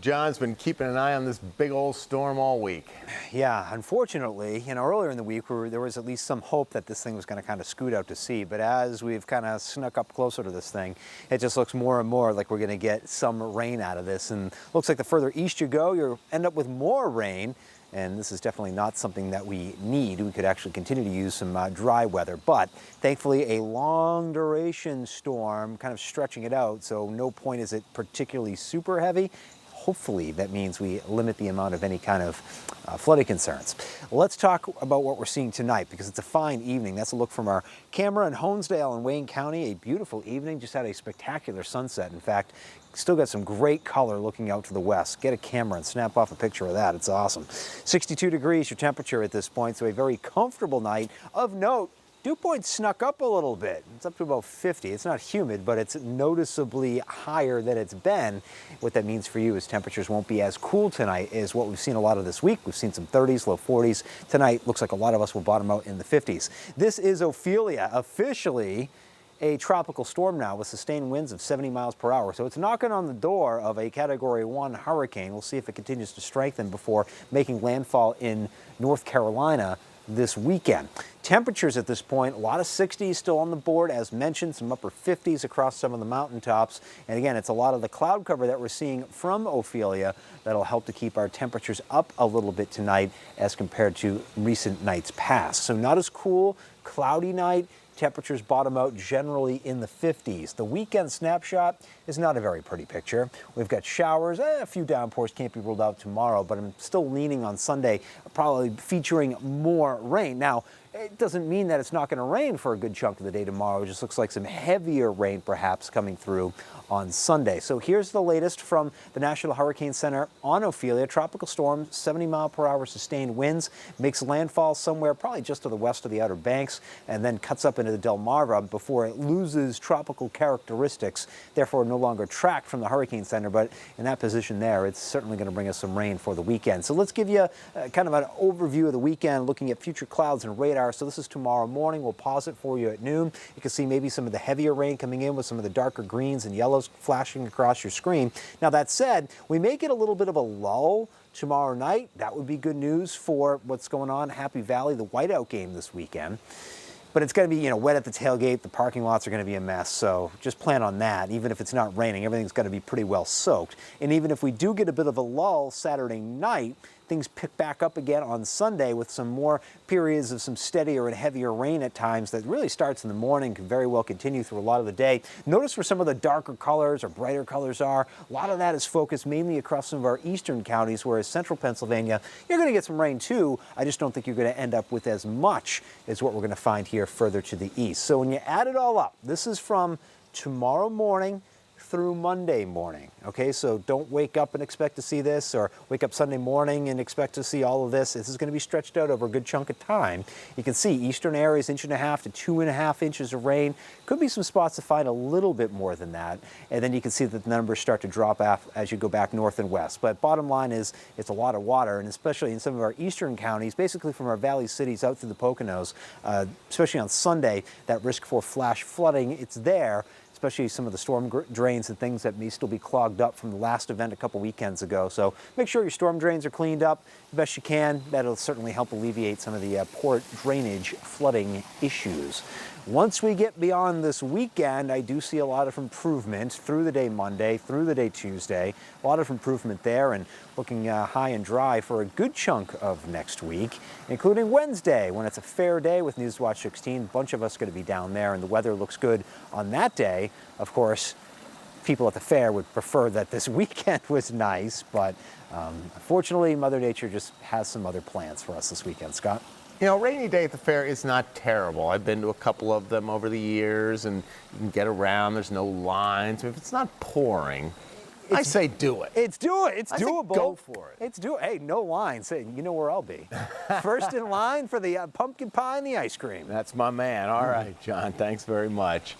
John's been keeping an eye on this big old storm all week. Yeah, unfortunately, earlier in the week there was at least some hope that this thing was going to kind of scoot out to sea. But as we've kind of snuck up closer to this thing, it just looks more and more like we're going to get some rain out of this. And looks like the further east you go, you'll end up with more rain. And this is definitely not something that we need. We could actually continue to use some dry weather, but thankfully a long duration storm kind of stretching it out, so no point is it particularly super heavy. Hopefully that means we limit the amount of any kind of flooding concerns. Let's talk about what we're seeing tonight because it's a fine evening. That's a look from our camera in Honesdale in Wayne County. A beautiful evening, just had a spectacular sunset. In fact, still got some great color looking out to the west. Get a camera and snap off a picture of that. It's awesome. 62 degrees your temperature at this point, so a very comfortable night. Of note, dew point snuck up a little bit. It's up to about 50. It's not humid, but it's noticeably higher than it's been. What that means for you is temperatures won't be as cool tonight as what we've seen a lot of this week. We've seen some 30s, low 40s. Tonight, looks like a lot of us will bottom out in the 50s. This is Ophelia, officially a tropical storm now with sustained winds of 70 miles per hour. So it's knocking on the door of a Category 1 hurricane. We'll see if it continues to strengthen before making landfall in North Carolina this weekend. Temperatures at this point, a lot of 60s still on the board, as mentioned, some upper 50s across some of the mountaintops. And again, it's a lot of the cloud cover that we're seeing from Ophelia that'll help to keep our temperatures up a little bit tonight as compared to recent nights past. So not as cool, cloudy night. Temperatures bottom out generally in the 50s. The weekend snapshot is not a very pretty picture. We've got showers, a few downpours can't be ruled out tomorrow, but I'm still leaning on Sunday, probably featuring more rain. Now, it doesn't mean that it's not going to rain for a good chunk of the day tomorrow. It just looks like some heavier rain perhaps coming through on Sunday. So here's the latest from the National Hurricane Center on Ophelia. Tropical storm, 70-mile-per-hour sustained winds, makes landfall somewhere probably just to the west of the Outer Banks, and then cuts up into the Delmarva before it loses tropical characteristics, therefore no longer tracked from the Hurricane Center. But in that position there, it's certainly going to bring us some rain for the weekend. So let's give you kind of an overview of the weekend, looking at future clouds and radar. So this is tomorrow morning. We'll pause it for you at noon. You can see maybe some of the heavier rain coming in with some of the darker greens and yellows flashing across your screen. Now that said, we may get a little bit of a lull tomorrow night. That would be good news for what's going on Happy Valley, the whiteout game this weekend. But it's going to be, wet at the tailgate. The parking lots are going to be a mess, so just plan on that. Even if it's not raining, everything's going to be pretty well soaked. And even if we do get a bit of a lull Saturday night, things pick back up again on Sunday with some more periods of some steadier and heavier rain at times that really starts in the morning, can very well continue through a lot of the day. Notice where some of the darker colors or brighter colors are. A lot of that is focused mainly across some of our eastern counties, whereas central Pennsylvania, you're going to get some rain too. I just don't think you're going to end up with as much as what we're going to find here further to the east. So when you add it all up, this is from tomorrow morning through Monday morning. Okay, so don't wake up and expect to see this, or wake up Sunday morning and expect to see all of this. This is going to be stretched out over a good chunk of time. You can see eastern areas, 1.5 to 2.5 inches of rain. Could be some spots to find a little bit more than that. And then you can see that the numbers start to drop off as you go back north and west. But bottom line is, it's a lot of water, and especially in some of our eastern counties, basically from our valley cities out through the Poconos, especially on Sunday, that risk for flash flooding, it's there, especially some of the storm drains and things that may still be clogged up from the last event a couple weekends ago. So make sure your storm drains are cleaned up the best you can. That'll certainly help alleviate some of the poor drainage flooding issues. Once we get beyond this weekend, I do see a lot of improvement through the day Monday, through the day Tuesday. A lot of improvement there, and looking high and dry for a good chunk of next week, including Wednesday, when it's a fair day with Newswatch 16. A bunch of us are going to be down there, and the weather looks good on that day. Of course, people at the fair would prefer that this weekend was nice, but unfortunately, Mother Nature just has some other plans for us this weekend. Scott? Rainy day at the fair is not terrible. I've been to a couple of them over the years, and you can get around. There's no lines. If it's not pouring, I say do it. It's doable. Go for it. It's doable. Hey, no lines. Hey, you know where I'll be. First in line for the pumpkin pie and the ice cream. That's my man. All right, John. Thanks very much.